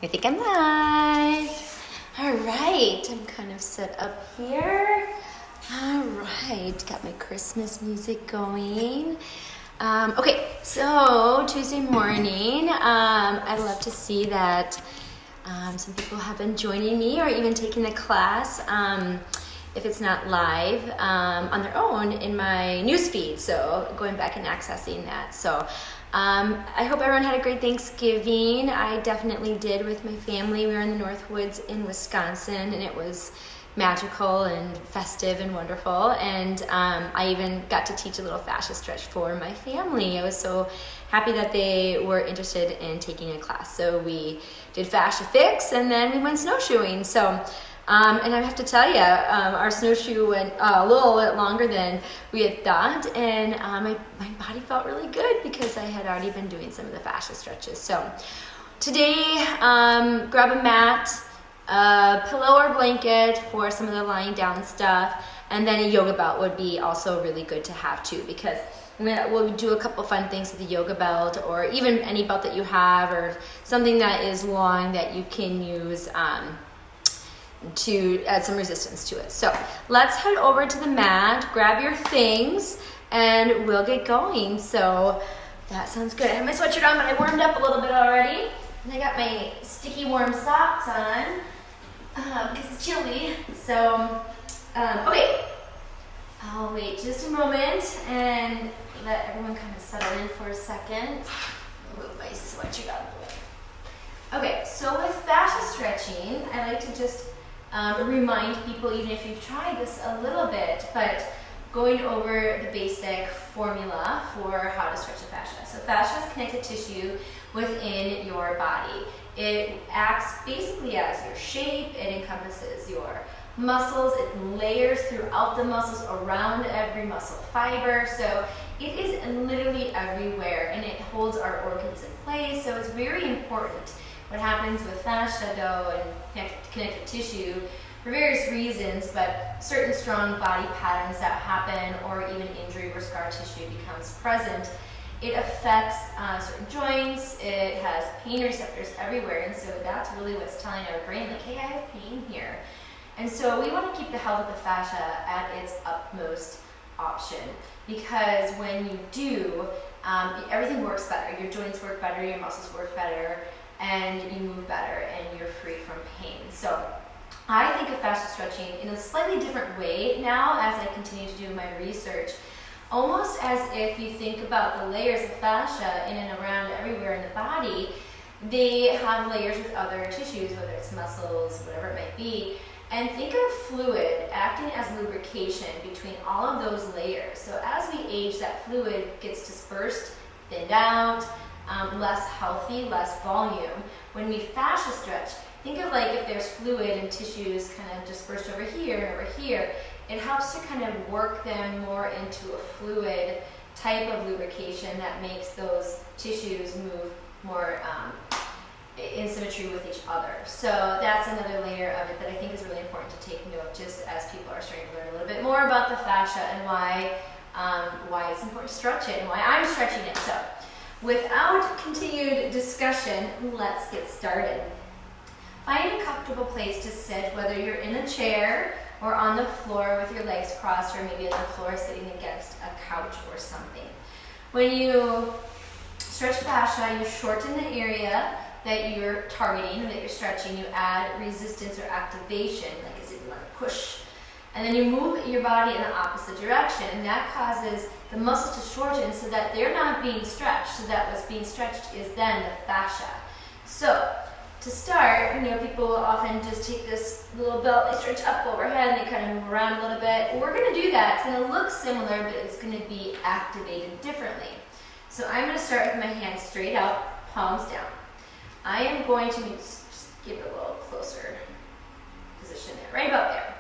I think I'm live. All right, I'm kind of set up here. All right, got my Christmas music going. Okay, so Tuesday morning, I love to see that some people have been joining me or even taking the class, if it's not live, on their own in my news feed. So going back and accessing that. So I hope everyone had a great Thanksgiving. I definitely did with my family. We were in the North Woods in Wisconsin, and it was magical and festive and wonderful. And I even got to teach a little fascia stretch for my family. I was so happy that they were interested in taking a class. So we did fascia fix, and then we went snowshoeing. So and I have to tell you, our snowshoe went a little bit longer than we had thought, and my body felt really good because I had already been doing some of the fascia stretches. So today, grab a mat, a pillow or blanket for some of the lying down stuff, and then a yoga belt would be also really good to have too, because we'll do a couple fun things with the yoga belt, or even any belt that you have, or something that is long that you can use to add some resistance to it. So let's head over to the mat, grab your things, and we'll get going. So that sounds good. I have my sweatshirt on, but I warmed up a little bit already. And I got my sticky warm socks on because it's chilly. So, okay. I'll wait just a moment and let everyone kind of settle in for a second. Move my sweatshirt out of the way. Okay, so with fascia stretching, I like to just remind people, even if you've tried this a little bit, but going over the basic formula for how to stretch the fascia. So fascia is connective tissue within your body. It acts basically as your shape. It encompasses your muscles. It layers throughout the muscles, around every muscle fiber. So it is literally everywhere, and it holds our organs in place. So it's very important. What happens with fascia, though, and connective tissue, for various reasons, but certain strong body patterns that happen, or even injury where scar tissue becomes present, it affects certain joints. It has pain receptors everywhere, and so that's really what's telling our brain, like, hey, I have pain here. And so we want to keep the health of the fascia at its utmost option, because when you do, everything works better. Your joints work better, your muscles work better, and you move better, and you're free from pain. So I think of fascia stretching in a slightly different way now as I continue to do my research, almost as if you think about the layers of fascia in and around everywhere in the body. They have layers with other tissues, whether it's muscles, whatever it might be, and think of fluid acting as lubrication between all of those layers. So as we age, that fluid gets dispersed, thinned out, less healthy, less volume. When we fascia stretch, think of like if there's fluid and tissues kind of dispersed over here and over here, it helps to kind of work them more into a fluid type of lubrication that makes those tissues move more in symmetry with each other. So that's another layer of it that I think is really important to take note, just as people are starting to learn a little bit more about the fascia and why it's important to stretch it and why I'm stretching it. So without continued discussion, let's get started. Find a comfortable place to sit, whether you're in a chair or on the floor with your legs crossed, or maybe on the floor sitting against a couch or something. When you stretch fascia, you shorten the area that you're targeting, that you're stretching. You add resistance or activation, like as if you want to push. And then you move your body in the opposite direction, and that causes the muscles to shorten so that they're not being stretched, so that what's being stretched is then the fascia. So to start, people will often just take this little belt, they stretch up overhead, and they kind of move around a little bit. We're going to do that. It's going to look similar, but it's going to be activated differently. So I'm going to start with my hands straight out, palms down. I am going to just give it a little closer position there, right about there.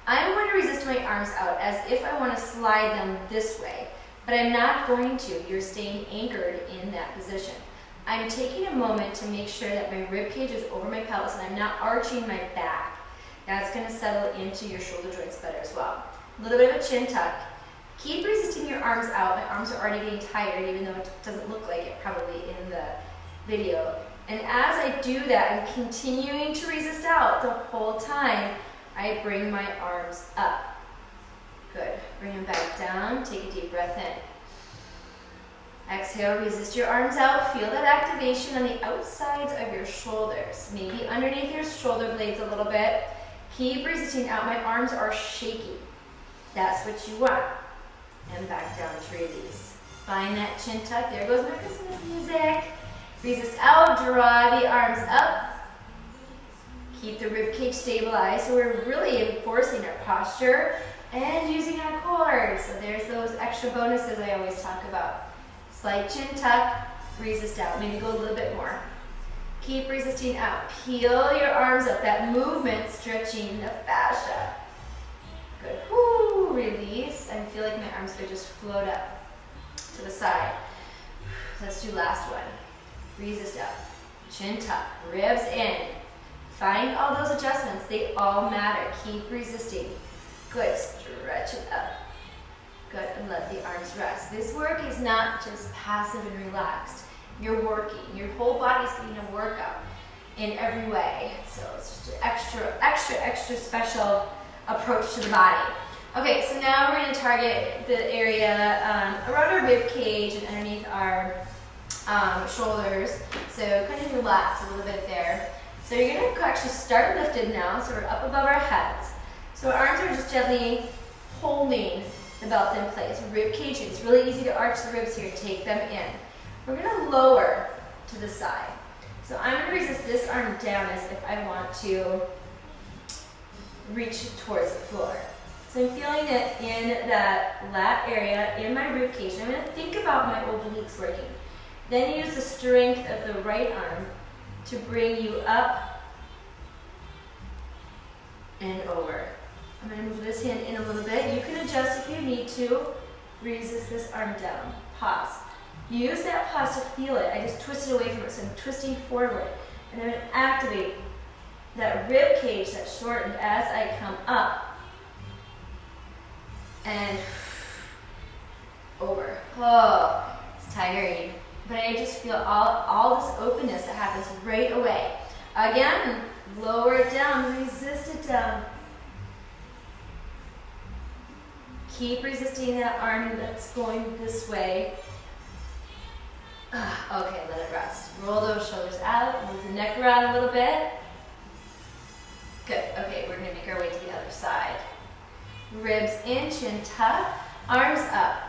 I'm going to resist my arms out as if I want to slide them this way, but I'm not going to. You're staying anchored in that position. I'm taking a moment to make sure that my rib cage is over my pelvis and I'm not arching my back. That's going to settle into your shoulder joints better as well. A little bit of a chin tuck. Keep resisting your arms out. My arms are already getting tired, even though it doesn't look like it probably in the video. And as I do that, I'm continuing to resist out the whole time. I bring my arms up. Good. Bring them back down. Take a deep breath in. Exhale, resist your arms out. Feel that activation on the outsides of your shoulders. Maybe underneath your shoulder blades a little bit. Keep resisting out. My arms are shaking. That's what you want. And back down to release. Find that chin tuck. There goes my Christmas music. Resist out. Draw the arms up. Keep the rib cage stabilized. So we're really enforcing our posture and using our core. So there's those extra bonuses I always talk about. Slight chin tuck, resist out. Maybe go a little bit more. Keep resisting out. Peel your arms up. That movement stretching the fascia. Good. Woo, release. I feel like my arms could just float up to the side. Let's do last one. Resist up. Chin tuck. Ribs in. Find all those adjustments. They all matter. Keep resisting. Good. Stretch it up. Good, and let the arms rest. This work is not just passive and relaxed. You're working. Your whole body's getting a workout in every way. So it's just an extra special approach to the body. Okay, so now we're going to target the area around our rib cage and underneath our shoulders. So kind of relax a little bit there. So you're going to actually start lifted now. So we're up above our heads. So our arms are just gently holding the belt in place. Rib cage, it's really easy to arch the ribs here. Take them in. We're going to lower to the side. So I'm going to resist this arm down as if I want to reach towards the floor. So I'm feeling it in that lat area in my rib cage. And I'm going to think about my obliques working. Then use the strength of the right arm to bring you up and over. I'm going to move this hand in a little bit. You can adjust if you need to. Resist this arm down. Pause. Use that pause to feel it. I just twisted away from it, so I'm twisting forward. And I'm going to activate that rib cage that's shortened as I come up. And over. Oh, it's tiring. But I just feel all this openness that happens right away. Again, lower it down, resist it down. Keep resisting that arm that's going this way. Okay, let it rest. Roll those shoulders out, move the neck around a little bit. Good, okay, we're gonna make our way to the other side. Ribs in, chin tuck, arms up.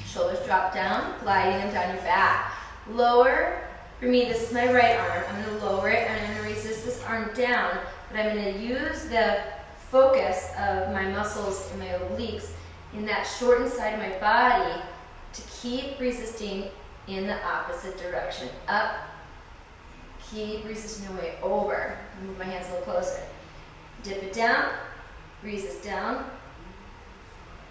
Shoulders drop down, gliding them down your back. Lower, for me this is my right arm. I'm gonna lower it and I'm gonna resist this arm down, but I'm gonna use the focus of my muscles and my obliques in that shortened side of my body to keep resisting in the opposite direction. Up, keep resisting away, over. Move my hands a little closer. Dip it down, resist down.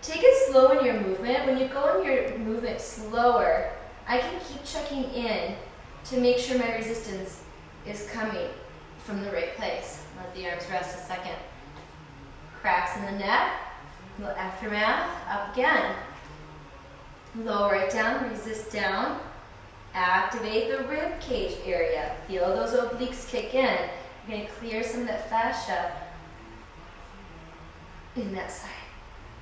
Take it slow in your movement. When you go in your movement slower, I can keep checking in to make sure my resistance is coming from the right place. Let the arms rest a second. Cracks in the neck, a little aftermath, up again. Lower it down, resist down. Activate the rib cage area. Feel those obliques kick in. You're going to clear some of that fascia in that side.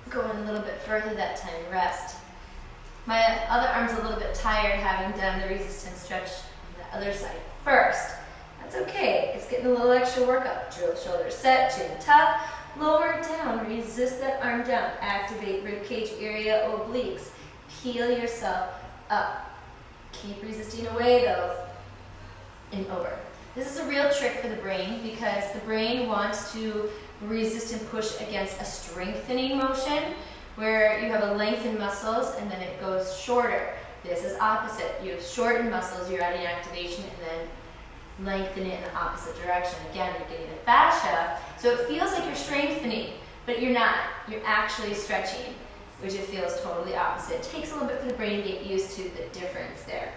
Going a little bit further that time, rest. My other arm's a little bit tired having done the resistance stretch on the other side first. That's okay, it's getting a little extra workout. Drill shoulder set, chin tuck, lower it down, resist that arm down, activate rib cage area, obliques, peel yourself up. Keep resisting away though, and over. This is a real trick for the brain because the brain wants to resist and push against a strengthening motion where you have a lengthened muscles and then it goes shorter. This is opposite. You have shortened muscles, you're adding activation, and then lengthen it in the opposite direction. Again, you're getting the fascia, so it feels like you're strengthening, but you're not. You're actually stretching, which it feels totally opposite. It takes a little bit for the brain to get used to the difference there.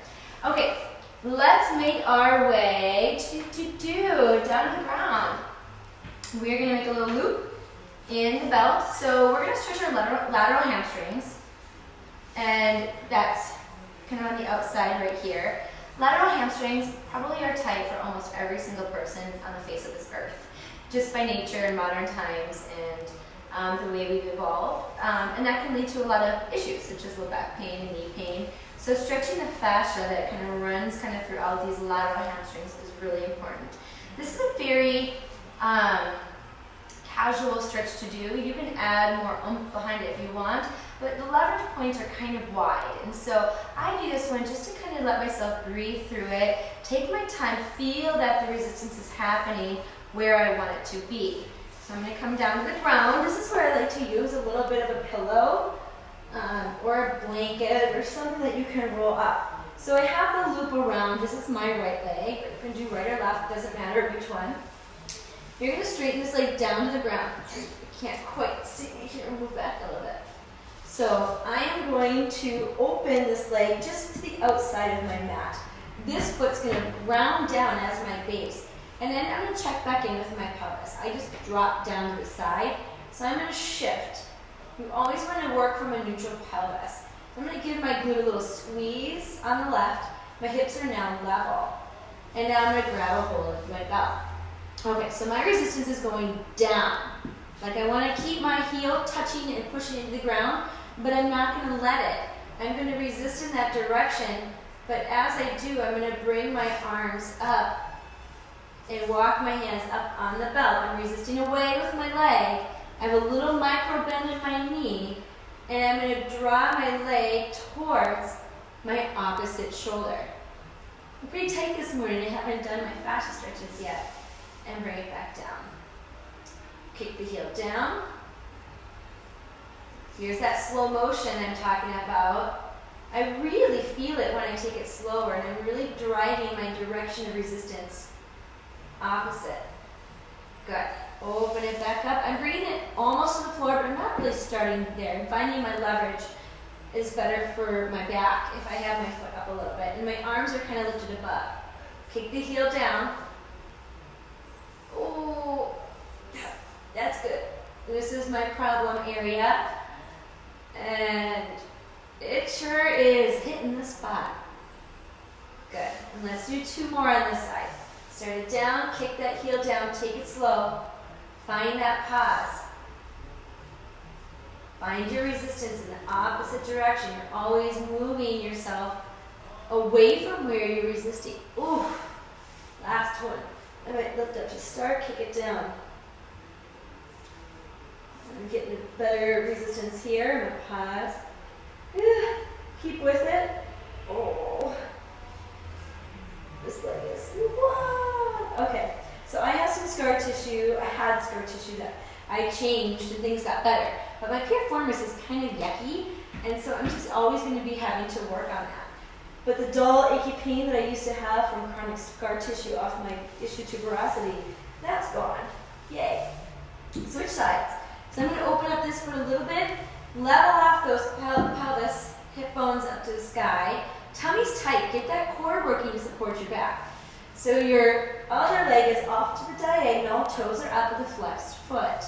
Okay, let's make our way down to the ground. We're going to make a little loop in the belt. So we're going to stretch our lateral hamstrings, and that's kind of on the outside right here. Lateral hamstrings probably are tight for almost every single person on the face of this earth, just by nature in modern times and the way we've evolved. And that can lead to a lot of issues, such as low back pain and knee pain. So stretching the fascia that kind of runs kind of through all of these lateral hamstrings is really important. This is a very casual stretch to do. You can add more oomph behind it if you want, but the leverage points are kind of wide. And so I do this one just to kind of let myself breathe through it, take my time, feel that the resistance is happening where I want it to be. So I'm going to come down to the ground. This is where I like to use a little bit of a pillow or a blanket or something that you can roll up. So I have the loop around. This is my right leg, but you can do right or left, doesn't matter which one. You're going to straighten this leg down to the ground. You can't quite see me here, move back a little bit. So I am going to open this leg just to the outside of my mat. This foot's going to ground down as my base. And then I'm going to check back in with my pelvis. I just drop down to the side. So I'm going to shift. You always want to work from a neutral pelvis. I'm going to give my glute a little squeeze on the left. My hips are now level. And now I'm going to grab a hold of my belt. Okay, so my resistance is going down. Like I want to keep my heel touching and pushing into the ground, but I'm not going to let it. I'm going to resist in that direction, but as I do, I'm going to bring my arms up and walk my hands up on the belt. I'm resisting away with my leg. I have a little micro bend in my knee, and I'm going to draw my leg towards my opposite shoulder. I'm pretty tight this morning. I haven't done my fascia stretches yet. And bring it back down. Kick the heel down. Here's that slow motion I'm talking about. I really feel it when I take it slower, and I'm really driving my direction of resistance opposite. Good. Open it back up. I'm bringing it almost to the floor, but I'm not really starting there. I'm finding my leverage is better for my back if I have my foot up a little bit. And my arms are kind of lifted above. Kick the heel down. Oh, that's good. This is my problem area. And it sure is hitting the spot. Good. And let's do 2 more on this side. Start it down, kick that heel down, take it slow. Find that pause. Find your resistance in the opposite direction. You're always moving yourself away from where you're resisting. Ooh, last one. All right, lift up to start, kick it down. I'm getting a better resistance here. I'm going to pause. Keep with it. Oh. This leg is, whoa. Okay, so I have some scar tissue. I had scar tissue that I changed and things got better. But my piriformis is kind of yucky, and so I'm just always going to be having to work on that. But the dull, achy pain that I used to have from chronic scar tissue off my issue tuberosity, that's gone. Yay. Switch sides. So I'm going to open up this foot a little bit, level off those pelvis, hip bones up to the sky. Tummy's tight. Get that core working to support your back. So your other leg is off to the diagonal, toes are up with a flexed foot.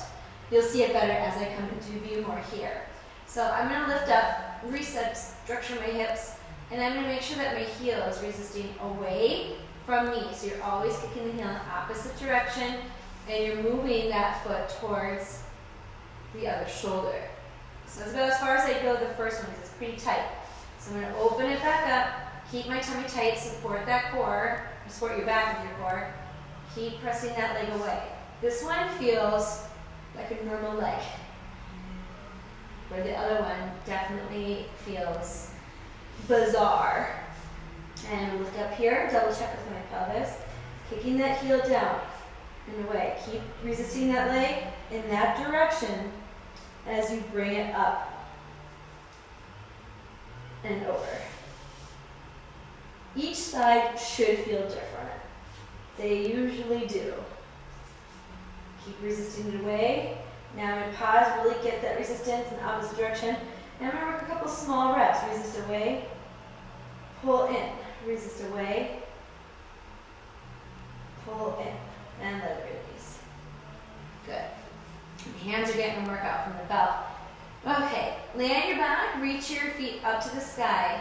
You'll see it better as I come into view more here. So I'm going to lift up, reset, structure my hips, and I'm going to make sure that my heel is resisting away from me. So you're always kicking the heel in the opposite direction, and you're moving that foot towards the other shoulder. So that's about as far as I go the first one because it's pretty tight. So I'm going to open it back up, keep my tummy tight, support that core, support your back with your core. Keep pressing that leg away. This one feels like a normal leg, where the other one definitely feels bizarre. And lift up here, double check with my pelvis, kicking that heel down and away. Keep resisting that leg in that direction as you bring it up and over. Each side should feel different. They usually do. Keep resisting it away. Now I'm going to pause, really get that resistance in the opposite direction. And I'm going to work a couple small reps. Resist away, pull in, resist away, pull in, and let it release. Good. Hands are getting a workout from the belt. Okay, lay on your back, reach your feet up to the sky.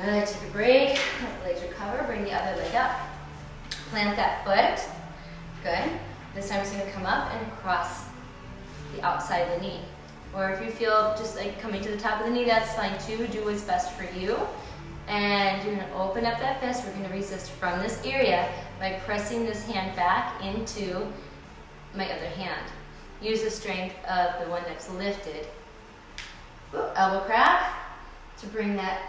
Good, take a break, let the legs recover, bring the other leg up. Plant that foot, good. This time it's gonna come up and cross the outside of the knee. Or if you feel just like coming to the top of the knee, that's fine too. Do what's best for you. And you're gonna open up that fist. We're gonna resist from this area by pressing this hand back into my other hand. Use the strength of the one that's lifted. Elbow crack to bring that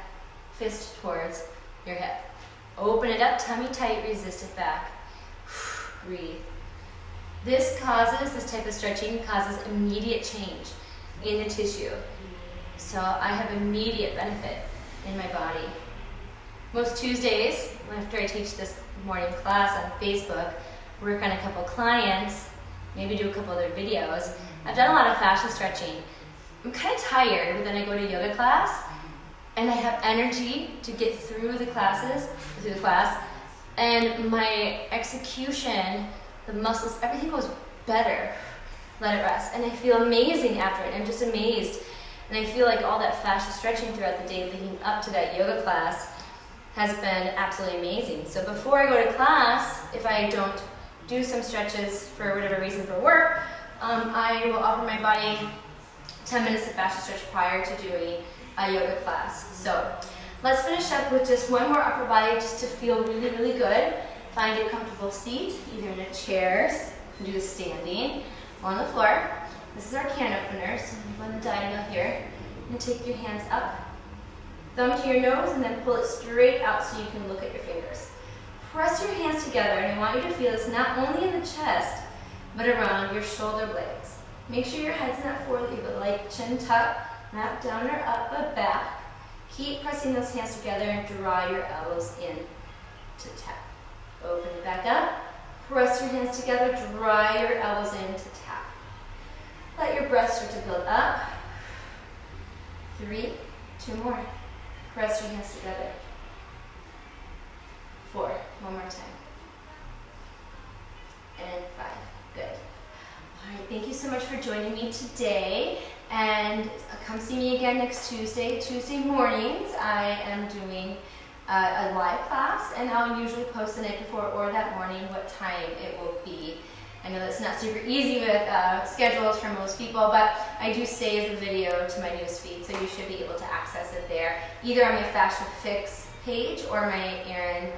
fist towards your hip. Open it up, tummy tight, resist it back. Breathe. This type of stretching causes immediate change in the tissue. So I have immediate benefit in my body. Most Tuesdays, after I teach this morning class on Facebook, work on a couple clients, maybe do a couple other videos. I've done a lot of fascia stretching. I'm kind of tired, but then I go to yoga class and I have energy to get through the class, and my execution, the muscles, everything goes better. Let it rest. And I feel amazing after it. I'm just amazed. And I feel like all that fascia stretching throughout the day leading up to that yoga class has been absolutely amazing. So before I go to class, if I don't do some stretches for whatever reason for work, I will offer my body 10 minutes of fascia stretch prior to doing a yoga class. So let's finish up with just one more upper body just to feel really, really good. Find a comfortable seat, either in a chair, you can do the standing, on the floor. This is our can opener, so I'm on the diagonal here. And take your hands up, thumb to your nose, and then pull it straight out so you can look at your fingers. Press your hands together, and I want you to feel this not only in the chest, but around your shoulder blades. Make sure your head's not forward, you have a light chin tuck, not down or up, but back. Keep pressing those hands together and draw your elbows in to tap. Open it back up, press your hands together, draw your elbows in to tap. Let your breath start to build up. 3, 2 more. Press your hands together. 4, one more time. And 5, good. All right, thank you so much for joining me today. And come see me again next Tuesday. Tuesday mornings, I am doing a live class, and I'll usually post the night before or that morning what time it will be. I know that's not super easy with schedules for most people, but I do save the video to my newsfeed, so you should be able to access it there, either on my Fascia Fix page or my Erin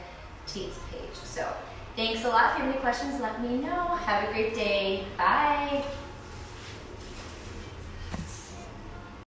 Teets page. So thanks a lot. If you have any questions, let me know. Have a great day. Bye.